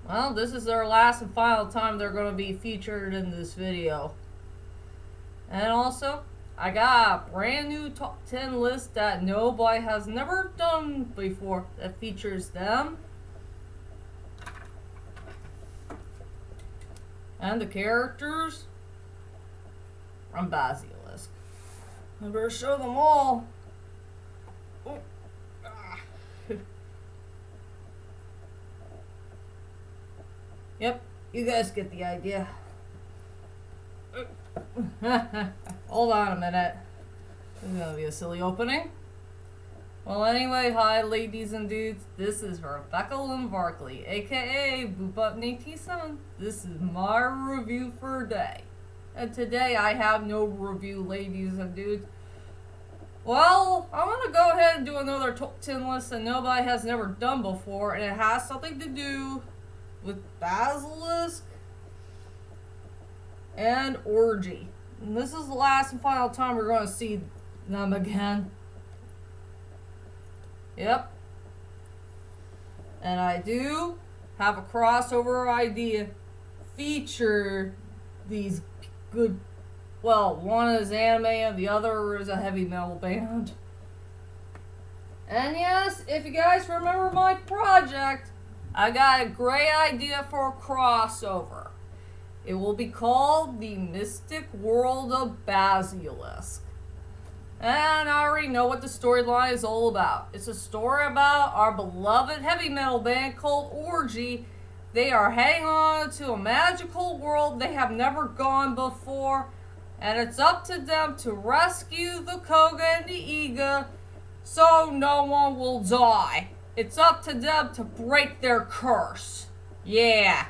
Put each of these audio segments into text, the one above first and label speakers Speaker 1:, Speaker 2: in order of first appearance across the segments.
Speaker 1: Well, this is their last and final time they're going to be featured in this video. And also, I got a brand new top 10 list that nobody has never done before that features them and the characters from Basilisk. I better show them all. Oh. Yep, you guys get the idea. Hold on a minute. This is gonna be a silly opening. Well, anyway, hi ladies and dudes. This is Rebecca Lynn Barkley, aka BoopUp87. This is my review for today. And today I have no review, ladies and dudes. Well, I'm gonna go ahead and do another top 10 list that nobody has never done before, and it has something to do with Basilisk and Orgy. And this is the last and final time we're going to see them again. Yep. And I do have a crossover idea feature these good, well, one is anime and the other is a heavy metal band. And yes, if you guys remember my project, I got a great idea for a crossover. It will be called the Mystic World of Basilisk. And I already know what the storyline is all about. It's a story about our beloved heavy metal band called Orgy. They are heading on to a magical world they have never gone before. And it's up to them to rescue the Koga and the Iga so no one will die. It's up to them to break their curse. Yeah.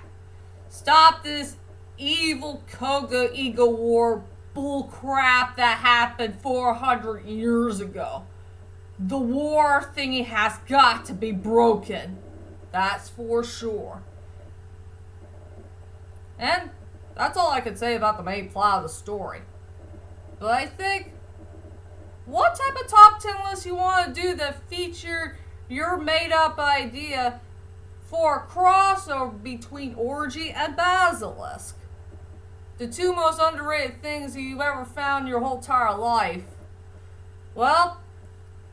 Speaker 1: Stop this evil Koga-Iga war bullcrap that happened 400 years ago. The war thingy has got to be broken. That's for sure. And that's all I can say about the main plot of the story. But I think, what type of top 10 list you want to do that feature your made-up idea for a crossover between Orgy and Basilisk? The two most underrated things you've ever found in your whole entire life. Well,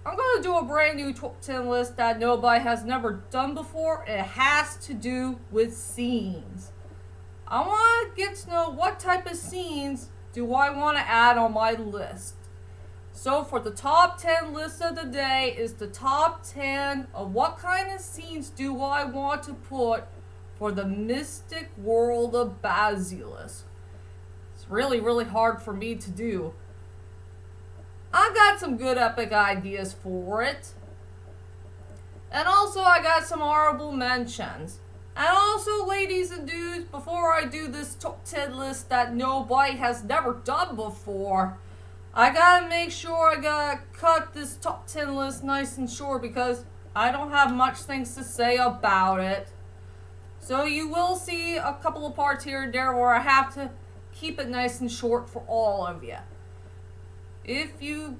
Speaker 1: I'm going to do a brand new top 10 list that nobody has never done before. And it has to do with scenes. I want to get to know what type of scenes do I want to add on my list. So for the top 10 list of the day is the top 10 of what kind of scenes do I want to put for the Mystic World of Basilisk. It's really, really hard for me to do. I got some good epic ideas for it. And also I got some honorable mentions. And also, ladies and dudes, before I do this top 10 list that nobody has never done before, I gotta make sure I gotta cut this top 10 list nice and short because I don't have much things to say about it. So you will see a couple of parts here and there where I have to keep it nice and short for all of you. If you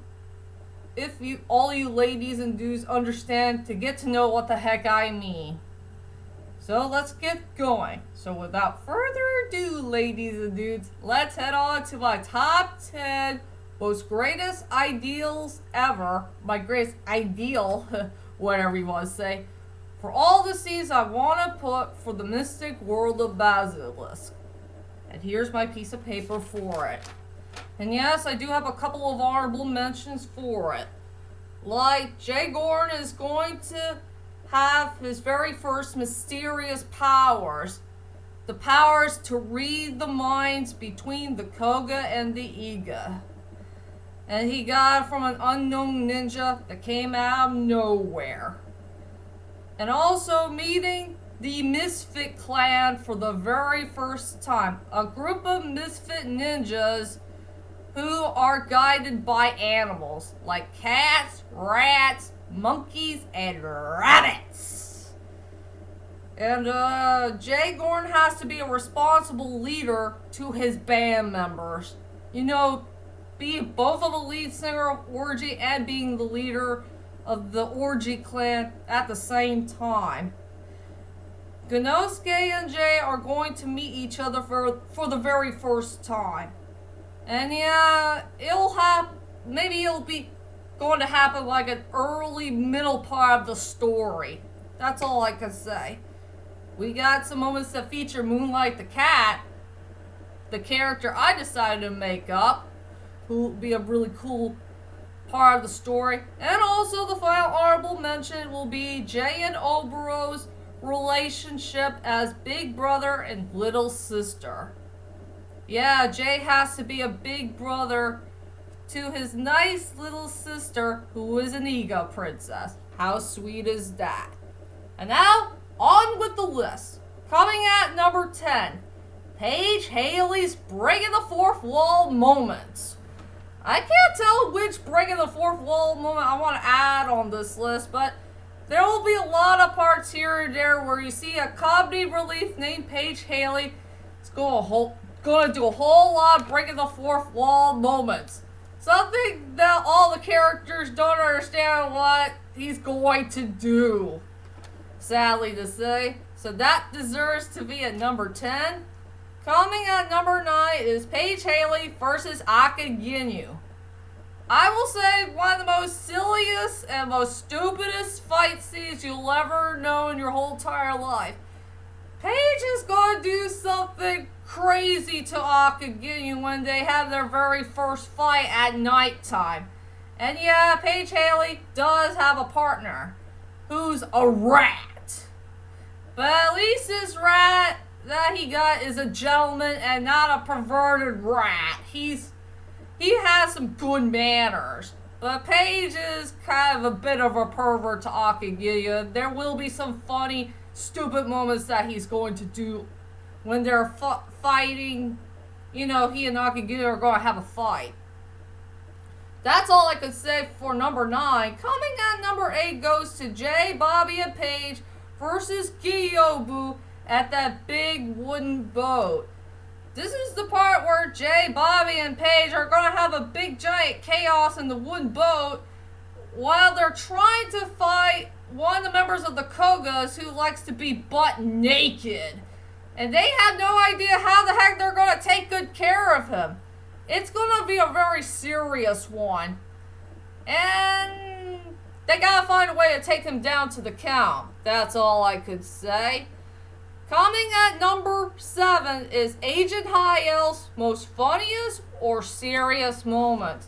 Speaker 1: all you ladies and dudes understand to get to know what the heck I mean. So let's get going. So without further ado, ladies and dudes, let's head on to my top 10 most greatest ideals ever. My greatest ideal, whatever you want to say, for all the scenes I want to put for the Mystic World of Basilisk. And here's my piece of paper for it. And yes, I do have a couple of honorable mentions for it. Like, Jay Gordon is going to have his very first mysterious powers. The powers to read the minds between the Koga and the Iga. And he got it from an unknown ninja that came out of nowhere. And also meeting the Misfit Clan for the very first time. A group of misfit ninjas who are guided by animals like cats, rats, monkeys, and rabbits. And Jay Gordon has to be a responsible leader to his band members. You know, being both of the lead singer of Orgy and being the leader of the Orgy clan at the same time. Genosuke and Jay are going to meet each other for the very first time. And yeah, maybe it'll be going to happen like an early middle part of the story. That's all I can say. We got some moments that feature Moonlight the Cat, the character I decided to make up, who will be a really cool part of the story. And also the final honorable mention will be Jay and Obero's relationship as big brother and little sister. Yeah, Jay has to be a big brother to his nice little sister who is an ego princess. How sweet is that? And now, on with the list. Coming at number 10, Paige Haley's breaking the fourth wall moments. I can't tell which breaking the fourth wall moment I want to add on this list, but there will be a lot of parts here and there where you see a comedy relief named Paige Haley. It's going to do a whole lot of breaking the fourth wall moments. Something that all the characters don't understand what he's going to do. Sadly to say. So that deserves to be at number 10. Coming at number 9 is Paige Haley versus Akaginyu. I will say one of the most silliest and most stupidest fight scenes you'll ever know in your whole entire life. Paige is going to do something crazy to Akaginyu when they have their very first fight at nighttime. And yeah, Paige Haley does have a partner who's a rat. But at least this rat that he got is a gentleman and not a perverted rat. He has some good manners. But Paige is kind of a bit of a pervert to Akaginyu. There will be some funny, stupid moments that he's going to do when they're fighting. You know, he and Akaginyu are going to have a fight. That's all I could say for number 9. Coming at number 8 goes to Jay, Bobby, and Paige versus Gyobu at that big wooden boat. This is the part where Jay, Bobby, and Paige are going to have a big giant chaos in the wooden boat while they're trying to fight one of the members of the Kogas who likes to be butt naked. And they have no idea how the heck they're going to take good care of him. It's going to be a very serious one. And they got to find a way to take him down to the count. That's all I could say. Coming at number 7 is Agent Hyel's most funniest or serious moment.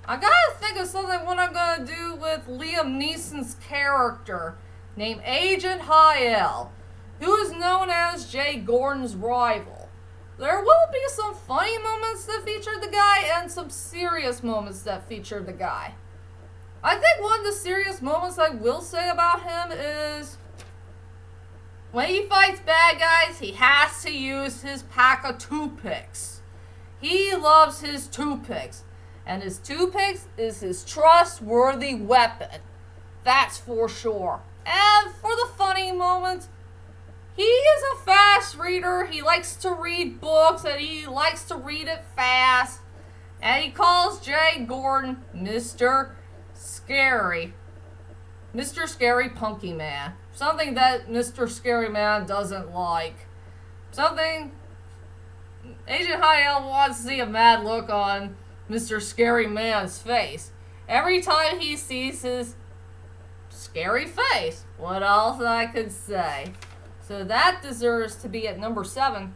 Speaker 1: I gotta think of something what I'm gonna do with Liam Neeson's character named Agent Hyel, who is known as Jay Gordon's rival. There will be some funny moments that feature the guy and some serious moments that feature the guy. I think one of the serious moments I will say about him is when he fights bad guys, he has to use his pack of toothpicks. He loves his toothpicks. And his toothpicks is his trustworthy weapon. That's for sure. And for the funny moments, he is a fast reader. He likes to read books and he likes to read it fast. And he calls Jay Gordon Mr. Scary. Mr. Scary Punky Man. Something that Mr. Scary Man doesn't like. Something Agent Hyel wants to see a mad look on Mr. Scary Man's face. Every time he sees his scary face. What else I could say? So that deserves to be at number 7.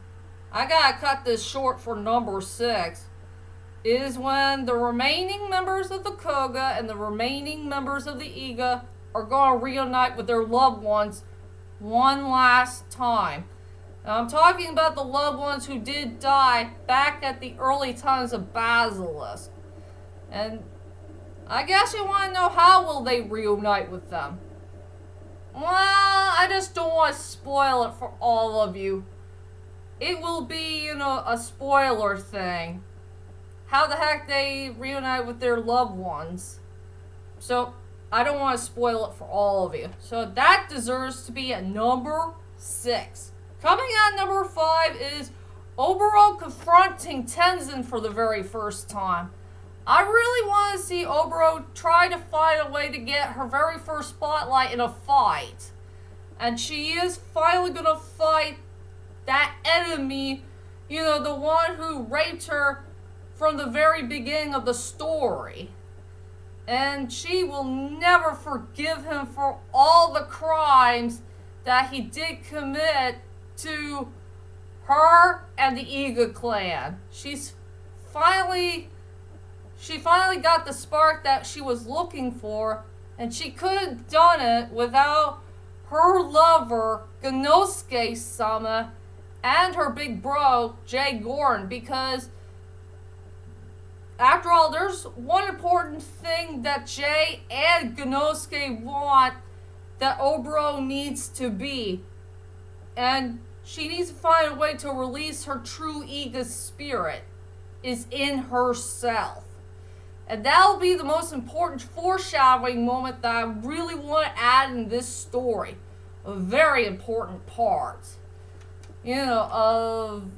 Speaker 1: I gotta cut this short for number 6. Is when the remaining members of the Koga and the remaining members of the Iga are going to reunite with their loved ones one last time. Now, I'm talking about the loved ones who did die back at the early times of Basilisk. And I guess you want to know how will they reunite with them. Well, I just don't want to spoil it for all of you. It will be, a spoiler thing. How the heck they reunite with their loved ones. So, I don't want to spoil it for all of you. So that deserves to be at number 6. Coming at number 5 is Obero confronting Tenzin for the very first time. I really want to see Obero try to find a way to get her very first spotlight in a fight. And she is finally gonna fight that enemy, you know, the one who raped her from the very beginning of the story. And she will never forgive him for all the crimes that he did commit to her and the Eagle clan. She finally got the spark that she was looking for, and she could have done it without her lover, Genosuke-sama, and her big bro, Jay Gordon, because after all, there's one important thing that Jay and Genosuke want that Oboro needs to be. And she needs to find a way to release her true Iga spirit is in herself. And that'll be the most important foreshadowing moment that I really want to add in this story. A very important part, you know, of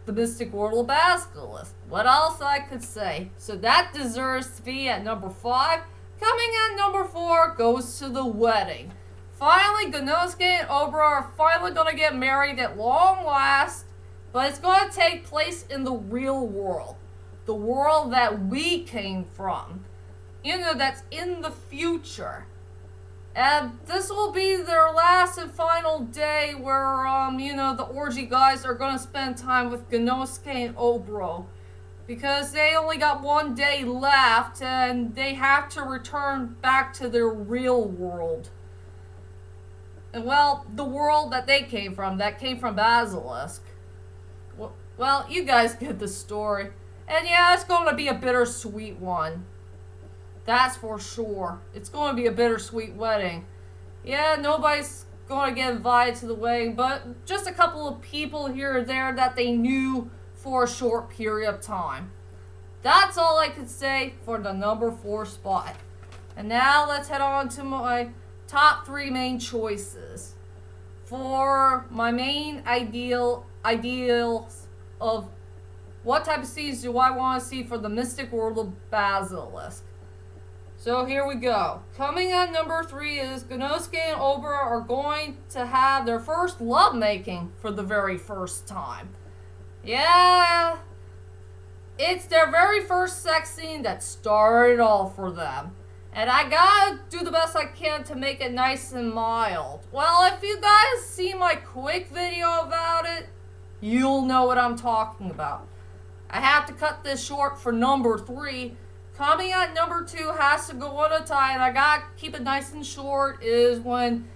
Speaker 1: the Mystic World of Basilisk. What else I could say? So that deserves to be at number 5. Coming at number 4 goes to the wedding. Finally, Genosuke and Oboro are finally going to get married at long last, but it's going to take place in the real world. The world that we came from. You know, that's in the future. And this will be their last and final day where, you know, the Orgy guys are going to spend time with Genosuke and Oboro. Because they only got one day left and they have to return back to their real world. And, well, the world that came from Basilisk. Well, you guys get the story. And yeah, it's going to be a bittersweet one. That's for sure. It's going to be a bittersweet wedding. Yeah, nobody's going to get invited to the wedding, but just a couple of people here or there that they knew for a short period of time. That's all I could say for the number 4 spot. And now let's head on to my top 3 main choices. For my main ideals of what type of scenes do I want to see for the Mystic World of Basilisk. So here we go. Coming at number 3 is Genosuke and Oboro are going to have their first lovemaking for the very first time. Yeah, it's their very first sex scene that started all for them. And I gotta do the best I can to make it nice and mild. Well, if you guys see my quick video about it, you'll know what I'm talking about. I have to cut this short for number 3. Coming at number 2 has to go on a tie, and I gotta keep it nice and short, is when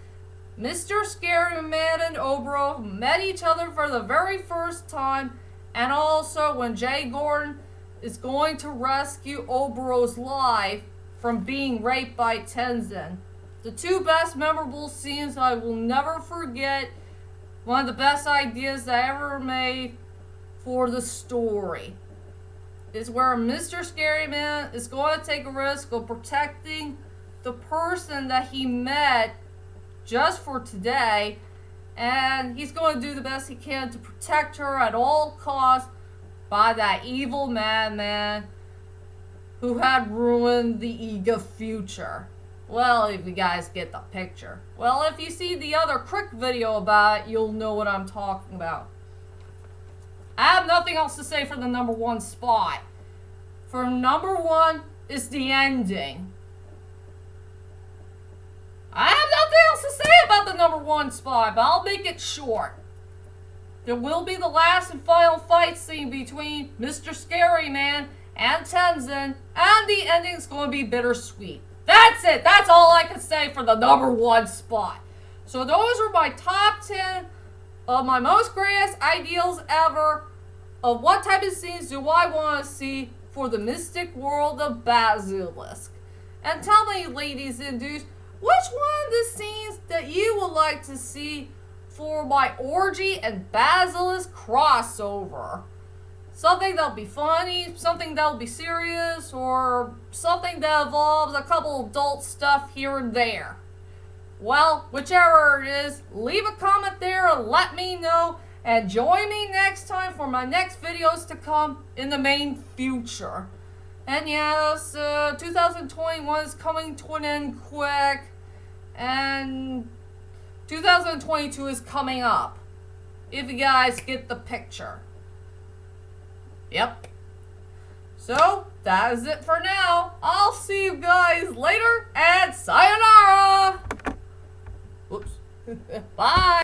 Speaker 1: Mr. Scary Man and Oboro met each other for the very first time, and also when Jay Gordon is going to rescue Oboro's life from being raped by Tenzin. The 2 best memorable scenes I will never forget. One of the best ideas I ever made for the story is where Mr. Scary Man is going to take a risk of protecting the person that he met just for today, and he's going to do the best he can to protect her at all costs by that evil madman who had ruined the Iga future. Well, if you guys get the picture. Well, if you see the other quick video about it, you'll know what I'm talking about. I have nothing else to say for the number 1 spot. For number 1 is the ending. I have nothing else to say about the number 1 spot, but I'll make it short. There will be the last and final fight scene between Mr. Scary Man and Tenzin, and the ending's going to be bittersweet. That's it. That's all I can say for the number 1 spot. So those are my top 10 of my most greatest ideals ever of what type of scenes do I want to see for the Mystic World of Basilisk. And tell me, ladies and dudes, which one of the scenes that you would like to see for my Orgy and Basilisk crossover? Something that'll be funny, something that'll be serious, or something that involves a couple adult stuff here and there. Well, whichever it is, leave a comment there and let me know, and join me next time for my next videos to come in the main future. And yes, 2021 is coming to an end quick, and 2022 is coming up. If you guys get the picture. Yep. So, that is it for now. I'll see you guys later.